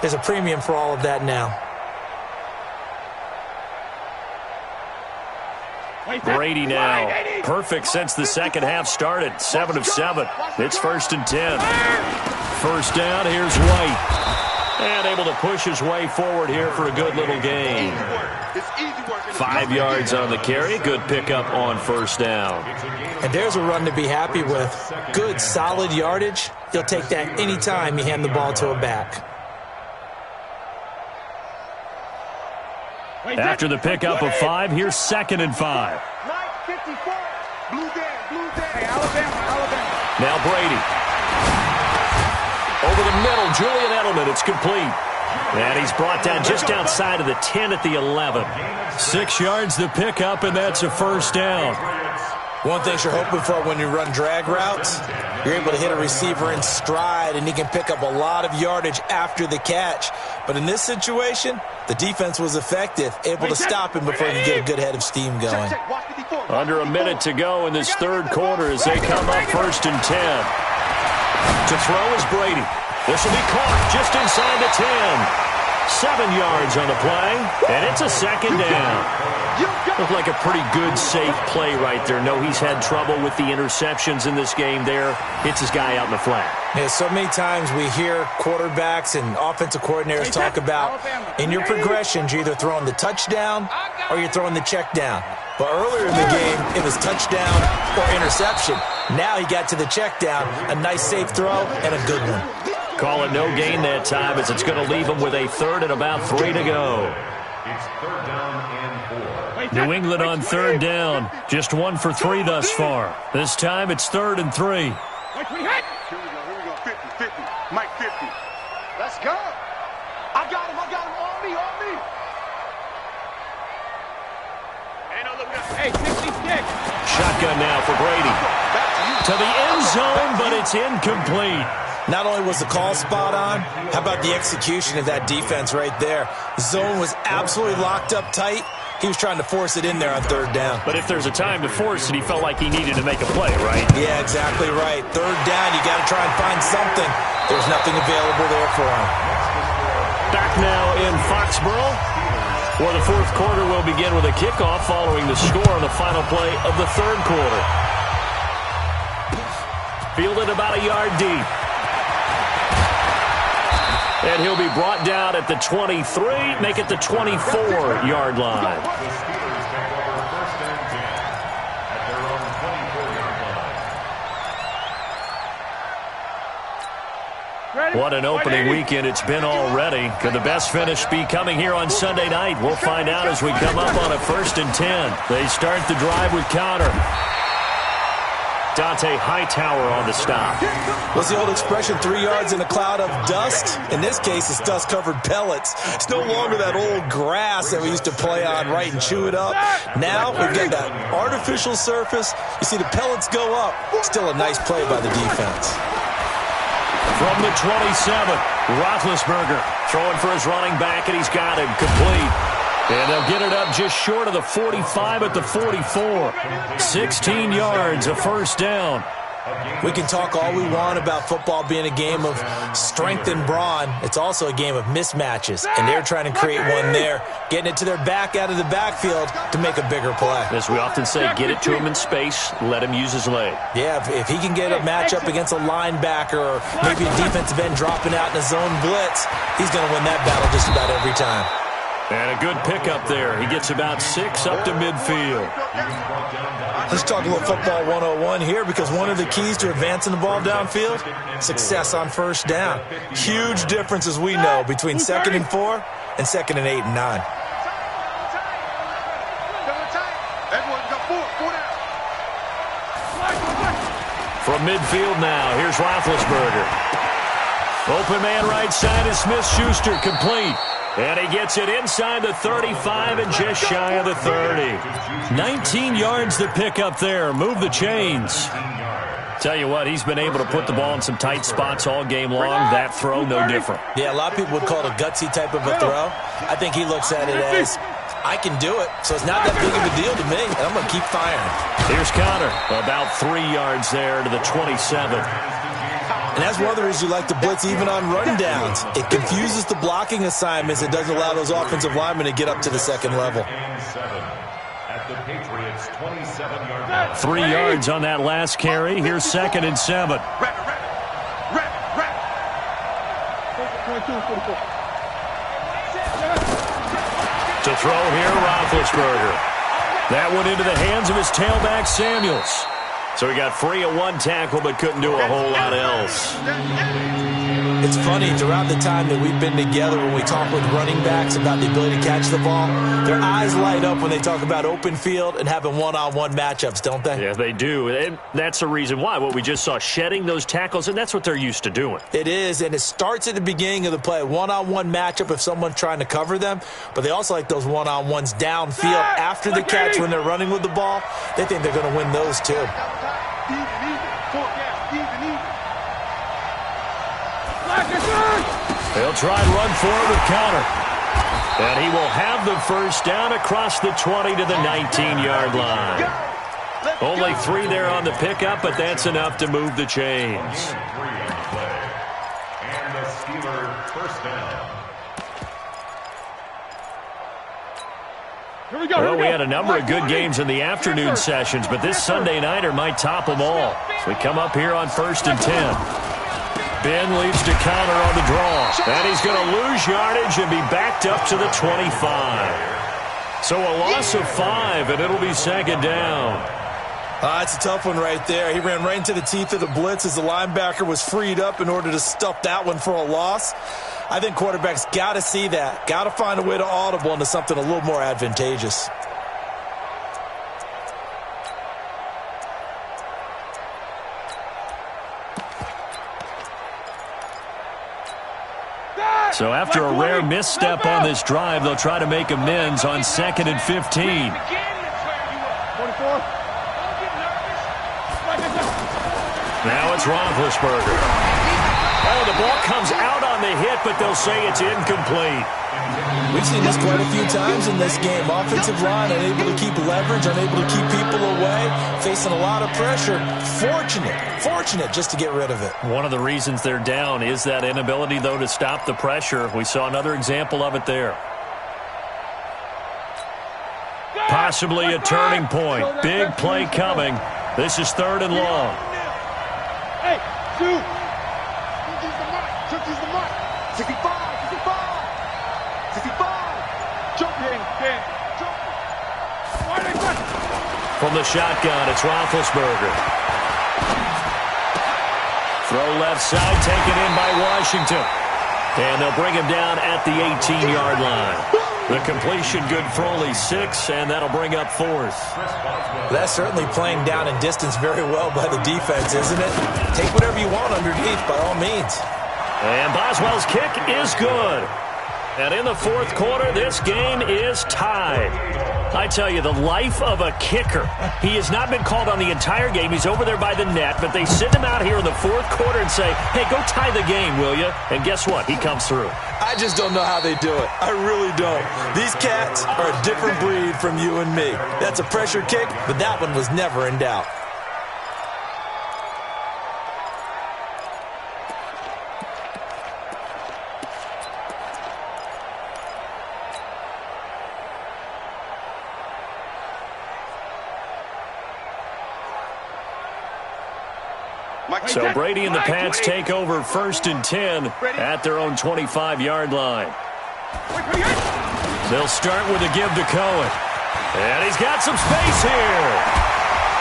there's a premium for all of that now. Brady now, perfect since the second half started. 7 of 7. It's first and 10. first down. Here's White. And able to push his way forward here for a good little gain. 5 yards on the carry. Good pickup on first down. And there's a run to be happy with. Good, solid yardage. He'll take that anytime you hand the ball to a back. After the pickup of 5, here's 2nd and 5. Now Brady. Over the middle, Julian Edelman. It's complete. And he's brought down just outside of the 10 at the 11. 6 yards the pickup, and that's a first down. One thing you're hoping for when you run drag routes, you're able to hit a receiver in stride, and he can pick up a lot of yardage after the catch. But in this situation, the defense was effective, able to stop him before he could get a good head of steam going. Under a minute to go in this third quarter as they come up 1st and 10. To throw is Brady. This will be caught just inside the 10. 7 yards on the play, and it's a 2nd down. Looked like a pretty good, safe play right there. No, he's had trouble with the interceptions in this game there. Hits his guy out in the flat. Yeah, so many times we hear quarterbacks and offensive coordinators talk about in your progressions, you're either throwing the touchdown or you're throwing the check down. But earlier in the game, it was touchdown or interception. Now he got to the check down, a nice safe throw, and a good one. Call it no gain that time as it's going to leave him with a 3rd and about 3 to go. It's 3rd down and 4. New England on 3rd down. Just 1 for 3 thus far. This time it's 3rd and 3. Here we go. 50. Mike 50. Let's go. I got him. On me. Hey, 66. Shotgun now for Brady. To the end zone, but it's incomplete. Not only was the call spot on, how about the execution of that defense right there? Zone was absolutely locked up tight. He was trying to force it in there on 3rd down. But if there's a time to force it, he felt like he needed to make a play, right? Yeah, exactly right. 3rd down, you got to try and find something. There's nothing available there for him. Back now in Foxborough, where the 4th quarter will begin with a kickoff following the score on the final play of the 3rd quarter. Fielded about a yard deep. And he'll be brought down at the 23, make it the 24-yard line. The Steelers take over 1st and 10 at their own 24-yard line. What an opening weekend it's been already. Could the best finish be coming here on Sunday night? We'll find out as we come up on a 1st and 10. They start the drive with Connor. Dante Hightower on the stop. What's the old expression, 3 yards in a cloud of dust? In this case, it's dust-covered pellets. It's no longer that old grass that we used to play on, right, and chew it up. Now we've got that artificial surface. You see the pellets go up. Still a nice play by the defense. From the 27, Roethlisberger throwing for his running back, and he's got him complete. And they'll get it up just short of the 45 at the 44. 16 yards, a first down. We can talk all we want about football being a game of strength and brawn. It's also a game of mismatches, and they're trying to create one there, getting it to their back out of the backfield to make a bigger play. As we often say, get it to him in space, let him use his leg. Yeah, if he can get a matchup against a linebacker or maybe a defensive end dropping out in a zone blitz, he's going to win that battle just about every time. And a good pickup there. He gets about 6 up to midfield. Let's talk a little football 101 here, because one of the keys to advancing the ball downfield, success on first down. Huge difference, as we know, between 2nd and 4 and 2nd and 8 and 9. From midfield now, here's Roethlisberger. Open man right side is Smith-Schuster, complete. And he gets it inside the 35 and just shy of the 30. 19 yards to pick up there. Move the chains. Tell you what, he's been able to put the ball in some tight spots all game long. That throw, no different. Yeah, a lot of people would call it a gutsy type of a throw. I think he looks at it as, I can do it, so it's not that big of a deal to me, and I'm going to keep firing. Here's Connor, about 3 yards there to the 27. And that's one of the reasons you like to blitz even on run downs. It confuses the blocking assignments. It doesn't allow those offensive linemen to get up to the second level. At the Patriots' 27-yard line. 3 yards on that last carry. Here's 2nd and 7. To throw here, Roethlisberger. That went into the hands of his tailback, Samuels. So he got free of one tackle but couldn't do a whole lot else. It's funny, throughout the time that we've been together, when we talk with running backs about the ability to catch the ball, their eyes light up when they talk about open field and having one-on-one matchups, don't they? Yeah, they do. And that's the reason why. What we just saw, shedding those tackles, and that's what they're used to doing. It is, and it starts at the beginning of the play. One-on-one matchup if someone's trying to cover them, but they also like those one-on-ones downfield after the catch when they're running with the ball. They think they're going to win those too. They'll try and run forward with counter. And he will have the first down across the 20 to the 19-yard line. Only 3 there on the pickup, but that's enough to move the chains. And the Steelers first down. Well, we had a number of good games in the afternoon sessions, but this Sunday nighter might top them all. So we come up here on 1st and 10. Ben leads to counter on the draw. And he's going to lose yardage and be backed up to the 25. So a loss of 5, and it'll be second down. It's a tough one right there. He ran right into the teeth of the blitz as the linebacker was freed up in order to stuff that one for a loss. I think quarterbacks got to see that. Got to find a way to audible into something a little more advantageous. So after a rare misstep on this drive, they'll try to make amends on 2nd and 15. Now it's Roethlisberger. Oh, the ball comes out on the hit, but they'll say it's incomplete. We've seen this quite a few times in this game. Offensive line unable to keep leverage, unable to keep people away, facing a lot of pressure. Fortunate just to get rid of it. One of the reasons they're down is that inability, though, to stop the pressure. We saw another example of it there. Possibly a turning point. Big play coming. This is 3rd and long. Hey, dude. Use the mark. 65. 65. Jump in. Jump. From the shotgun, it's Roethlisberger. Throw left side, taken in by Washington. And they'll bring him down at the 18-yard line. The completion good for only 6, and that'll bring up 4th. That's certainly playing down in distance very well by the defense, isn't it? Take whatever you want underneath, by all means. And Boswell's kick is good. And in the 4th quarter, this game is tied. I tell you, the life of a kicker. He has not been called on the entire game. He's over there by the net, but they send him out here in the 4th quarter and say, hey, go tie the game, will you? And guess what? He comes through. I just don't know how they do it. I really don't. These cats are a different breed from you and me. That's a pressure kick, but that one was never in doubt. So Brady and the Pats take over 1st and 10 at their own 25-yard line. They'll start with a give to Cohen. And he's got some space here.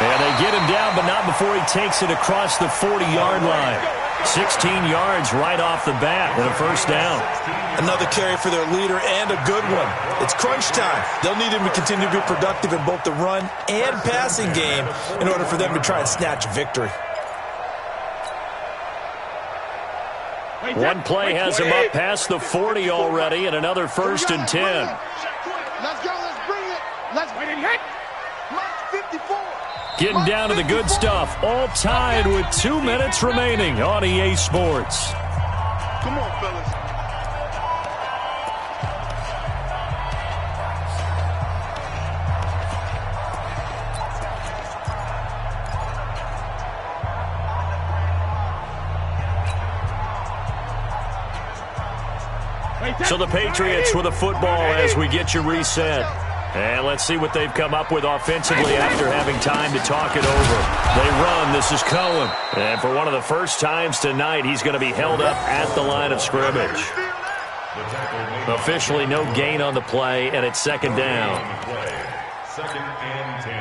And they get him down, but not before he takes it across the 40-yard line. 16 yards right off the bat and a first down. Another carry for their leader and a good one. It's crunch time. They'll need him to continue to be productive in both the run and passing game in order for them to try and snatch victory. One play has him up past the 40 already, and another 1st and 10. Let's go, let's bring it. Let's bring it. Mark 54. Getting down to the good stuff, all tied with 2 minutes remaining on EA Sports. Come on, fellas. So the Patriots with a football as we get you reset. And let's see what they've come up with offensively after having time to talk it over. They run. This is Cohen. And for one of the first times tonight, he's going to be held up at the line of scrimmage. Officially no gain on the play, and it's second down. Second and 10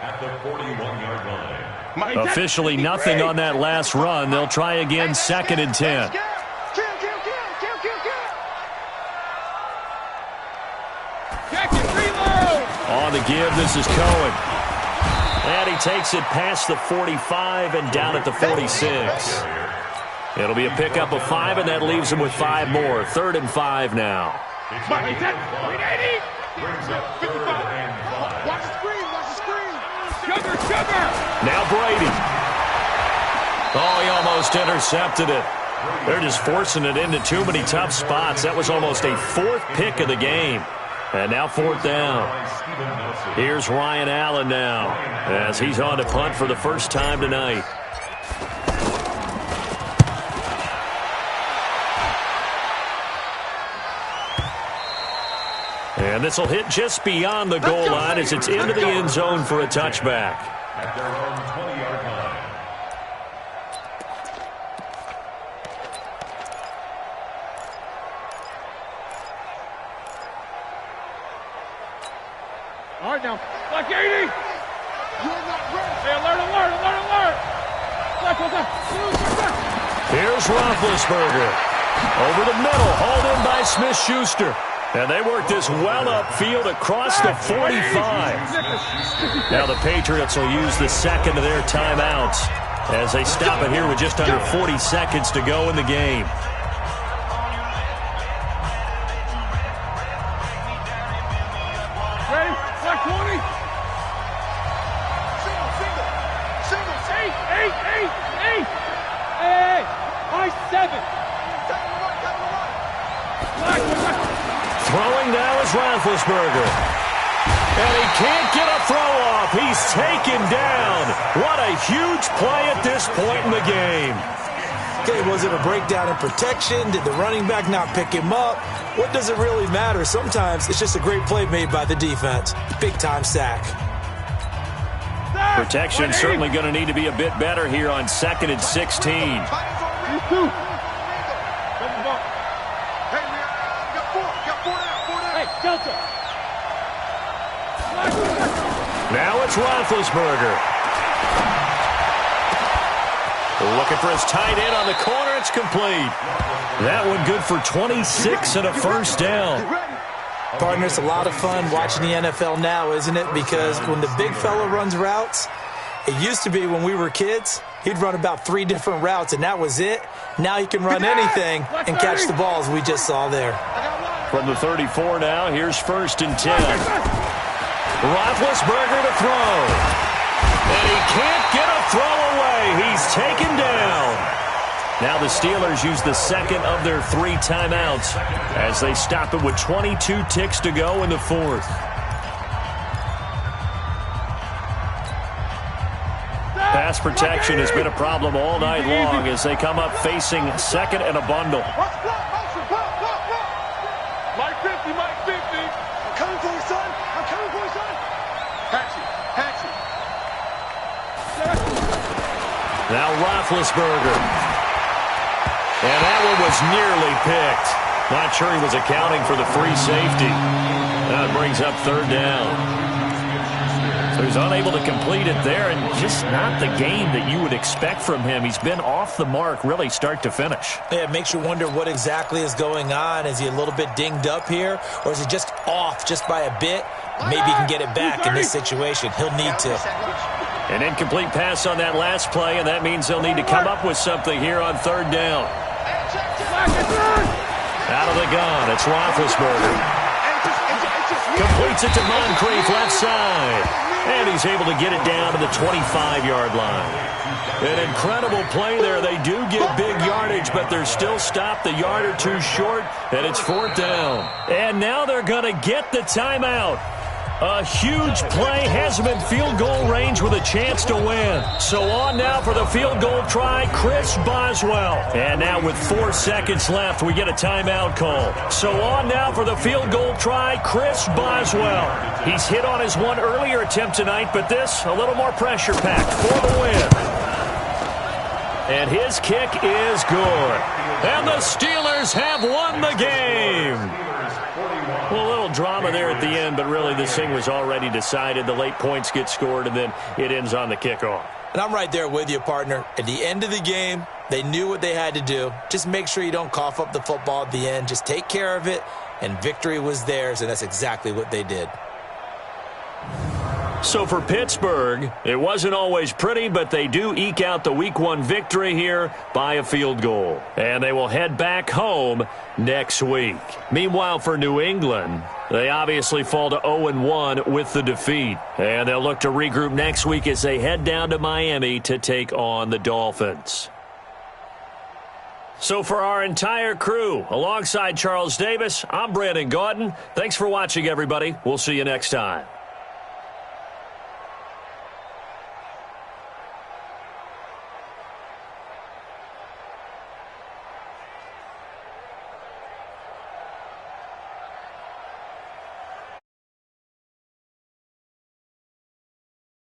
at the 41-yard line. Officially nothing on that last run. They'll try again, second and 10. On the give, this is Cohen. And he takes it past the 45 and down at the 46. It'll be a pickup of 5, and that leaves him with 5 more. 3rd and 5 now. Brings up 3rd and 5. Watch the screen, watch the screen. Sugar! Now Brady. Oh, he almost intercepted it. They're just forcing it into too many tough spots. That was almost a 4th pick of the game. And now 4th down. Here's Ryan Allen now as he's on to punt for the first time tonight. And this will hit just beyond the goal line as it's into the end zone for a touchback. At their own 20-yard line. All right, now. Black 80. You're not ready. Hey, alert. Black, what's up? Here's Roethlisberger. Over the middle, hauled in by Smith-Schuster. And they work this well upfield across the 45. Now the Patriots will use the second of their timeouts as they stop it here with just under 40 seconds to go in the game. Ready? Black 20. Single. Eight. Hey. High 7. Black. Throwing now is Roethlisberger. And he can't get a throw off. He's taken down. What a huge play at this point in the game. Okay, was it a breakdown in protection? Did the running back not pick him up? What does it really matter? Sometimes it's just a great play made by the defense. Big-time sack. Protection certainly going to need to be a bit better here on 2nd and 16. You too. Hey, Delta. Now it's Roethlisberger. Looking for his tight end on the corner. It's complete. That one good for 26 and a first down. Partner, it's a lot of fun watching the NFL now, isn't it? Because when the big fella runs routes, it used to be when we were kids, he'd run about 3 different routes, and that was it. Now he can run anything and catch the balls we just saw there. From the 34 now, here's 1st and 10. Roethlisberger to throw. And he can't get a throw away. He's taken down. Now the Steelers use the second of their 3 timeouts as they stop it with 22 ticks to go in the 4th. Pass protection has been a problem all night long as they come up facing second and a bundle. Mike 50. I'm coming for you, son. Patch it. Now Roethlisberger. And that one was nearly picked. Not sure he was accounting for the free safety. That brings up 3rd down. So he's unable to complete it there, and just not the game that you would expect from him. He's been off the mark really start to finish. Yeah, it makes you wonder what exactly is going on. Is he a little bit dinged up here, or is he just off just by a bit? Maybe he can get it back in this situation. He'll need to. An incomplete pass on that last play, and that means they'll need to come up with something here on 3rd down. Out of the gun, it's Roethlisberger. Completes it to Moncrief, left side. And he's able to get it down to the 25-yard line. An incredible play there. They do get big yardage, but they're still stopped a yard or 2 short, and it's 4th down. And now they're going to get the timeout. A huge play has him in field goal range with a chance to win. So on now for the field goal try, Chris Boswell. And now with 4 seconds left, we get a timeout call. So on now for the field goal try, Chris Boswell. He's hit on his one earlier attempt tonight, but this a little more pressure packed for the win. And his kick is good. And the Steelers have won the game. Well, a little drama there at the end, but really this thing was already decided. The late points get scored, and then it ends on the kickoff. And I'm right there with you, partner. At the end of the game, they knew what they had to do. Just make sure you don't cough up the football at the end. Just take care of it, and victory was theirs, and that's exactly what they did. So for Pittsburgh, it wasn't always pretty, but they do eke out the Week 1 victory here by a field goal. And they will head back home next week. Meanwhile, for New England, they obviously fall to 0-1 with the defeat. And they'll look to regroup next week as they head down to Miami to take on the Dolphins. So for our entire crew, alongside Charles Davis, I'm Brandon Gaudin. Thanks for watching, everybody. We'll see you next time.